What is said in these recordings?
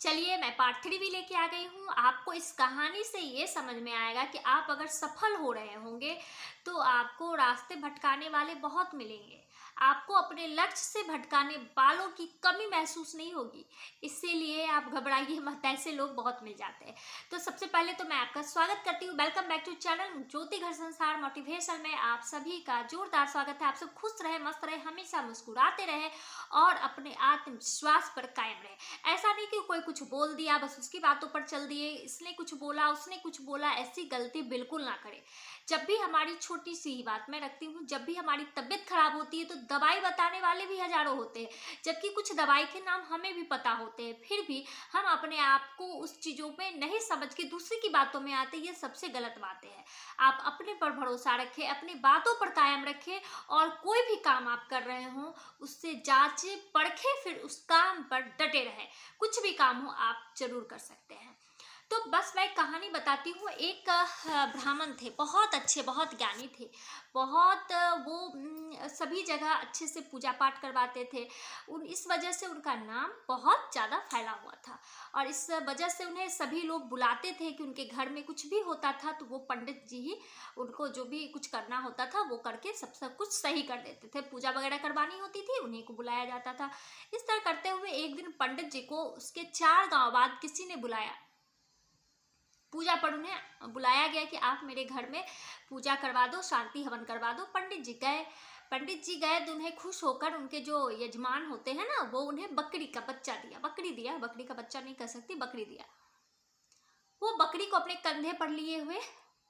चलिए मैं पार्ट 3 भी लेके आ गई हूँ। आपको इस कहानी से ये समझ में आएगा कि आप अगर सफल हो रहे होंगे तो आपको रास्ते भटकाने वाले बहुत मिलेंगे। आपको अपने लक्ष्य से भटकाने वालों की कमी महसूस नहीं होगी। इसीलिए आप घबराइए मत, ऐसे लोग बहुत मिल जाते हैं। तो सबसे पहले तो मैं आपका स्वागत करती हूँ। वेलकम बैक टू चैनल ज्योति घर संसार मोटिवेशन में आप सभी का जोरदार स्वागत है। आप सब खुश रहे, मस्त रहे, हमेशा मुस्कुराते रहे और अपने आत्मविश्वास पर कायम रहे। ऐसा नहीं कि कोई कुछ बोल दिया बस उसकी बातों पर चल दिए, इसने कुछ बोला उसने कुछ बोला, ऐसी गलती बिल्कुल ना करें। जब भी हमारी छोटी सी ही बात मैं रखती हूँ, जब भी हमारी तबीयत खराब होती है तो दवाई बताने वाले भी हजारों होते हैं, जबकि कुछ दवाई के नाम हमें भी पता होते हैं, फिर भी हम अपने आप को उस चीजों में नहीं समझ के दूसरे की बातों में आते। ये सबसे गलत बातें हैं। आप अपने पर भरोसा रखें, अपनी बातों पर कायम रखें और कोई भी काम आप कर रहे हो उससे जांचे परखे, फिर उस काम पर डटे रहे। कुछ भी काम हो आप जरूर कर सकते हैं। तो बस मैं कहानी बताती हूँ। एक ब्राह्मण थे, बहुत अच्छे, बहुत ज्ञानी थे, बहुत वो सभी जगह अच्छे से पूजा पाठ करवाते थे। इस वजह से उनका नाम बहुत ज़्यादा फैला हुआ था और इस वजह से उन्हें सभी लोग बुलाते थे कि उनके घर में कुछ भी होता था तो वो पंडित जी ही उनको जो भी कुछ करना होता था वो करके सब कुछ सही कर देते थे। पूजा वगैरह करवानी होती थी, उन्हीं को बुलाया जाता था। इस तरह करते हुए एक दिन पंडित जी को उसके 4 गांव बाद किसी ने बुलाया। पूजा पर उन्हें बुलाया गया कि आप मेरे घर में पूजा करवा दो, शांति हवन करवा दो। पंडित जी गए तो उन्हें खुश होकर उनके जो यजमान होते हैं ना, वो उन्हें बकरी का बच्चा दिया। बकरी का बच्चा नहीं कह सकती, बकरी दिया। वो बकरी को अपने कंधे पर लिए हुए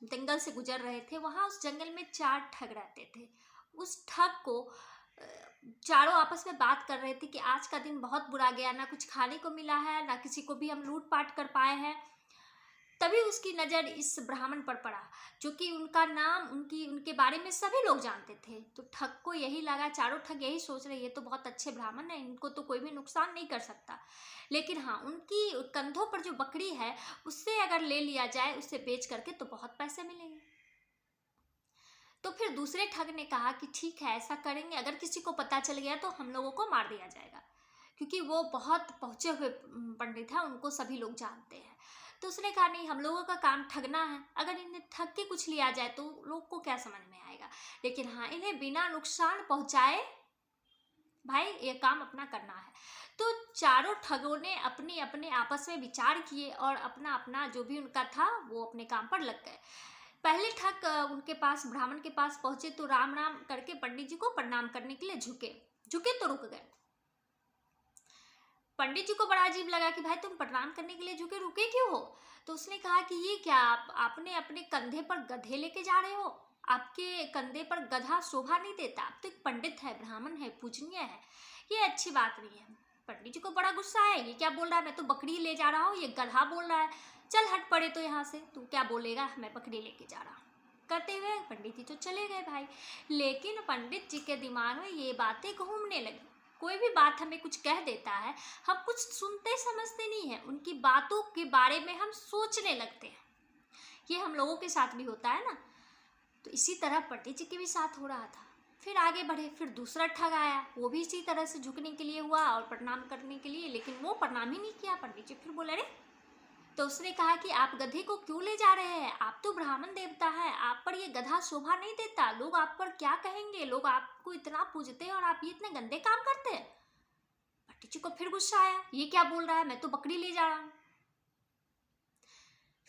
जंगल से गुजर रहे थे। वहां उस जंगल में 4 ठग रहते थे। उस ठग को चारों आपस में बात कर रहे थे कि आज का दिन बहुत बुरा गया, ना कुछ खाने को मिला है, ना किसी को भी हम लूटपाट कर पाए हैं। तभी उसकी नज़र इस ब्राह्मण पर पड़ा, जो कि उनका नाम उनके बारे में सभी लोग जानते थे। तो ठग को यही लगा, चारों ठग यही सोच रहे ये तो बहुत अच्छे ब्राह्मण हैं, इनको तो कोई भी नुकसान नहीं कर सकता। लेकिन हाँ, उनकी कंधों पर जो बकरी है उससे अगर ले लिया जाए, उससे बेच करके तो बहुत पैसे मिलेंगे। तो फिर दूसरे ठग ने कहा कि ठीक है, ऐसा करेंगे, अगर किसी को पता चल गया तो हम लोगों को मार दिया जाएगा, क्योंकि वो बहुत पहुंचे हुए पंडित है, उनको सभी लोग जानते हैं। तो उसने कहा नहीं, हम लोगों का काम ठगना है, अगर इन्हें ठग के कुछ लिया जाए तो लोग को क्या समझ में आएगा, लेकिन हाँ, इन्हें बिना नुकसान पहुंचाए भाई ये काम अपना करना है। तो चारों ठगों ने अपने अपने आपस में विचार किए और अपना अपना जो भी उनका था वो अपने काम पर लग गए। पहले ठग उनके पास, ब्राह्मण के पास पहुंचे तो राम राम करके पंडित जी को प्रणाम करने के लिए झुके तो रुक गए। पंडित जी को बड़ा अजीब लगा कि भाई तुम प्रणाम करने के लिए झुके, रुके क्यों हो? तो उसने कहा कि ये क्या, आपने अपने कंधे पर गधे लेके जा रहे हो? आपके कंधे पर गधा शोभा नहीं देता। आप तो एक पंडित है, ब्राह्मण है, पूजनीय है, ये अच्छी बात नहीं है। पंडित जी को बड़ा गुस्सा है, ये क्या बोल रहा है, मैं तो बकरी ले जा रहा हूँ, ये गधा बोल रहा है, चल हट पड़े तो यहाँ से, तू क्या बोलेगा, मैं बकरी लेके जा रहा हूँ। करते हुए पंडित जी तो चले गए भाई। लेकिन पंडित जी के दिमाग में ये बातें घूमने लगी। कोई भी बात हमें कुछ कह देता है, हम कुछ सुनते समझते नहीं है, उनकी बातों के बारे में हम सोचने लगते हैं। ये हम लोगों के साथ भी होता है ना। तो इसी तरह पंडित जी के भी साथ हो रहा था। फिर आगे बढ़े, फिर दूसरा ठग आया, वो भी इसी तरह से झुकने के लिए हुआ और प्रणाम करने के लिए, लेकिन वो प्रणाम ही नहीं किया। पंडित जी फिर बोले, अरे, तो उसने कहा कि आप गधे को क्यों ले जा रहे हैं, आप तो ब्राह्मण देवता है, आप पर ये गधा शोभा नहीं देता, लोग आप पर क्या कहेंगे, लोग आपको इतना पूजते हैं और आप ये इतने गंदे काम करते हैं। पंडित जी को फिर गुस्सा आया, ये क्या बोल रहा है, मैं तो बकरी ले जा रहा हूँ।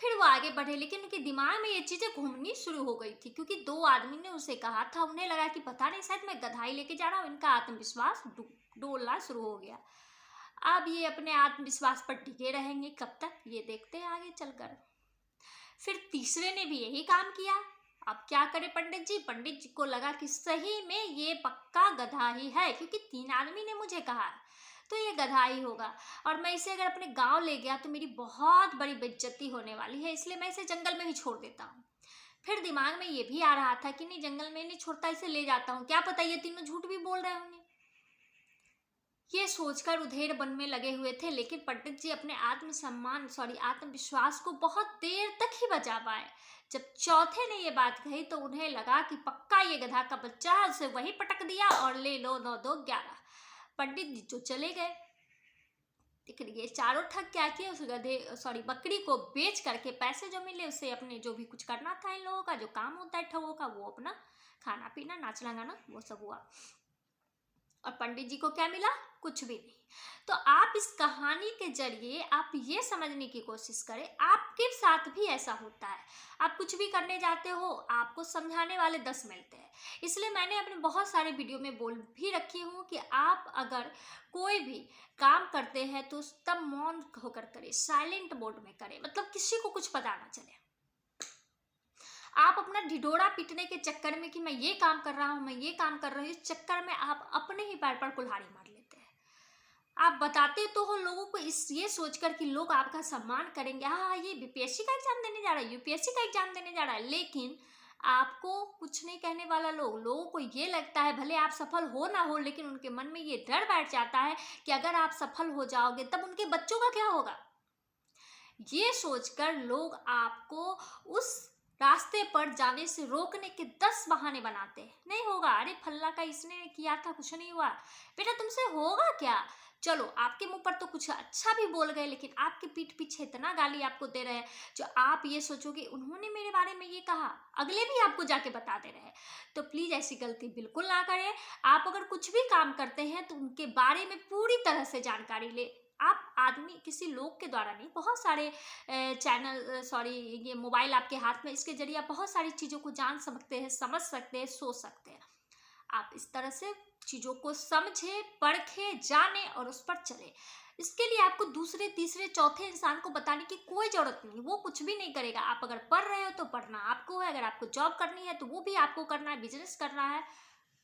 फिर वो आगे बढ़े, लेकिन उनके दिमाग में ये चीजें घूमनी शुरू हो गई थी, क्योंकि 2 आदमी ने उसे कहा था। उन्हें लगा कि पता नहीं, शायद मैं गधाई लेके जा रहा हूँ। इनका आत्मविश्वास डोलना शुरू हो गया। अब ये अपने आत्मविश्वास पर टिके रहेंगे कब तक, ये देखते हैं आगे चलकर। फिर तीसरे ने भी यही काम किया। अब क्या करे पंडित जी को लगा कि सही में ये पक्का गधा ही है, क्योंकि 3 आदमी ने मुझे कहा तो ये गधा ही होगा, और मैं इसे अगर अपने गांव ले गया तो मेरी बहुत बड़ी बेइज्जती होने वाली है, इसलिए मैं इसे जंगल में ही छोड़ देता हूँ। फिर दिमाग में ये भी आ रहा था कि नहीं, जंगल में नहीं छोड़ता, इसे ले जाता हूँ, क्या पता ये तीनों झूठ भी बोल रहे होंगे। ये सोचकर उधेड़ बन में लगे हुए थे, लेकिन पंडित जी अपने आत्मविश्वास को बहुत देर तक ही बचा पाए। जब चौथे ने ये बात कही तो उन्हें लगा कि पक्का ये गधा का बच्चा है, उसे वही पटक दिया और ले लो 9 2 11। पंडित जी जो चले गए। लेकिन ये चारों ठग क्या किए, उस बकरी को बेच करके पैसे जो मिले उससे अपने जो भी कुछ करना था इन लोगों का, जो काम होता है ठगों का, वो अपना खाना पीना नाचना गाना वो सब हुआ। और पंडित जी को क्या मिला? कुछ भी नहीं। तो आप इस कहानी के जरिए आप ये समझने की कोशिश करें, आपके साथ भी ऐसा होता है। आप कुछ भी करने जाते हो, आपको समझाने वाले 10 मिलते हैं। इसलिए मैंने अपने बहुत सारे वीडियो में बोल भी रखी हूँ कि आप अगर कोई भी काम करते हैं तो तब मौन होकर करें, साइलेंट मोड में करें, मतलब किसी को कुछ पता ना चले। आप अपना ढिढोरा पीटने के चक्कर में कि मैं ये काम कर रहा हूं, मैं ये काम कर रही हूं, इस चक्कर में आप अपने ही पैर पर कुल्हाड़ी मार लेते हैं। आप बताते तो हो लोगों को ये सोचकर कि लोग आपका सम्मान करेंगे, हाँ ये बीपीएससी का एग्जाम देने जा रहा है, यूपीएससी का एग्जाम देने जा रहा है, लेकिन आपको कुछ नहीं कहने वाला लोगों को ये लगता है भले आप सफल हो ना हो, लेकिन उनके मन में ये डर बैठ जाता है कि अगर आप सफल हो जाओगे तब उनके बच्चों का क्या होगा। ये सोचकर लोग आपको उस रास्ते पर जाने से रोकने के 10 बहाने बनाते हैं। नहीं होगा, अरे फल्ला का इसने किया था, कुछ नहीं हुआ। बेटा तुमसे होगा क्या? चलो आपके मुंह पर तो कुछ अच्छा भी बोल गए, लेकिन आपके पीठ पीछे इतना गाली आपको दे रहे हैं जो आप ये सोचोगे उन्होंने मेरे बारे में ये कहा, अगले भी आपको जाके बता दे रहे हैं। तो प्लीज ऐसी गलती बिल्कुल ना करें। आप अगर कुछ भी काम करते हैं तो उनके बारे में पूरी तरह से जानकारी ले। आप आदमी किसी लोग के द्वारा नहीं, बहुत सारे ये मोबाइल आपके हाथ में, इसके जरिए आप बहुत सारी चीज़ों को जान सकते हैं, समझ सकते हैं, सोच सकते हैं। आप इस तरह से चीज़ों को समझे, परखे, जाने और उस पर चले। इसके लिए आपको दूसरे तीसरे चौथे इंसान को बताने की कोई जरूरत नहीं, वो कुछ भी नहीं करेगा। आप अगर पढ़ रहे हो तो पढ़ना आपको है, अगर आपको जॉब करनी है तो वो भी आपको करना है, बिजनेस करना है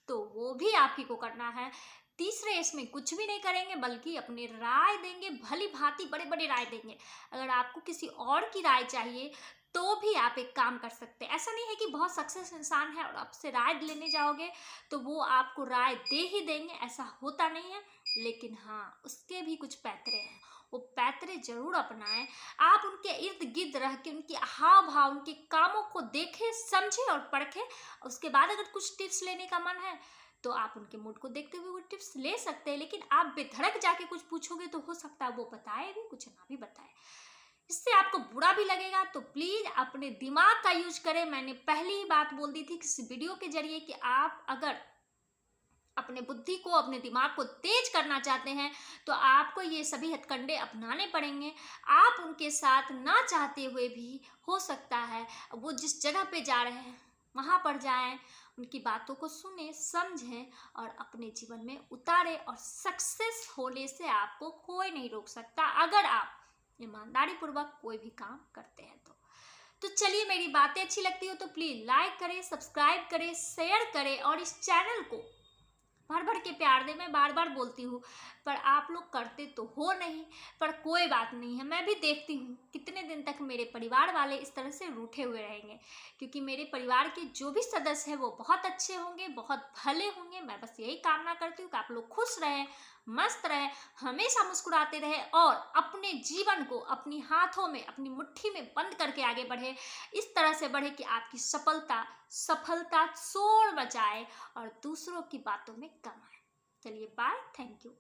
तो वो भी आप ही को करना है। तीसरे इसमें कुछ भी नहीं करेंगे, बल्कि अपनी राय देंगे, भली भांति बड़े बड़े राय देंगे। अगर आपको किसी और की राय चाहिए तो भी आप एक काम कर सकते हैं। ऐसा नहीं है कि बहुत सक्सेस इंसान है और आपसे राय लेने जाओगे तो वो आपको राय दे ही देंगे, ऐसा होता नहीं है। लेकिन हाँ, उसके भी कुछ पैतरे हैं, वो पैतरे जरूर अपनाएं। आप उनके इर्द गिर्द रह के उनके हाव भाव, उनके कामों को देखें, समझें और परखें। उसके बाद अगर कुछ टिप्स लेने का मन है तो आप उनके मूड को देखते हुए वो टिप्स ले सकते हैं। लेकिन आप बेधड़क जाके कुछ पूछोगे तो हो सकता है वो बताए भी कुछ ना भी बताए, इससे आपको बुरा भी लगेगा। तो प्लीज अपने दिमाग का यूज करें। मैंने पहली ही बात बोल दी थी किसी वीडियो के जरिए कि आप अगर अपने बुद्धि को, अपने दिमाग को तेज करना चाहते हैं तो आपको ये सभी हथकंडे अपनाने पड़ेंगे। आप उनके साथ ना चाहते हुए भी हो सकता है वो जिस जगह पे जा रहे हैं वहां पर जाएं, उनकी बातों को सुने, समझें और अपने जीवन में उतारें। और सक्सेस होने से आपको कोई नहीं रोक सकता अगर आप ईमानदारी पूर्वक कोई भी काम करते हैं तो चलिए, मेरी बातें अच्छी लगती हो तो प्लीज लाइक करें, सब्सक्राइब करें, शेयर करें और इस चैनल को भर भर के प्यार दे। मैं बार बार बोलती हूँ पर आप लोग करते तो हो नहीं, पर कोई बात नहीं है। मैं भी देखती हूँ कितने दिन तक मेरे परिवार वाले इस तरह से रूठे हुए रहेंगे, क्योंकि मेरे परिवार के जो भी सदस्य हैं वो बहुत अच्छे होंगे, बहुत भले होंगे। मैं बस यही कामना करती हूँ कि आप लोग खुश रहें, मस्त रहें, हमेशा मुस्कुराते रहें और अपने जीवन को अपनी हाथों में, अपनी मुट्ठी में बंद करके आगे बढ़े। इस तरह से बढ़े कि आपकी सफलता शोर मचाए और दूसरों की बातों में कम आए। चलिए बाय, थैंक यू।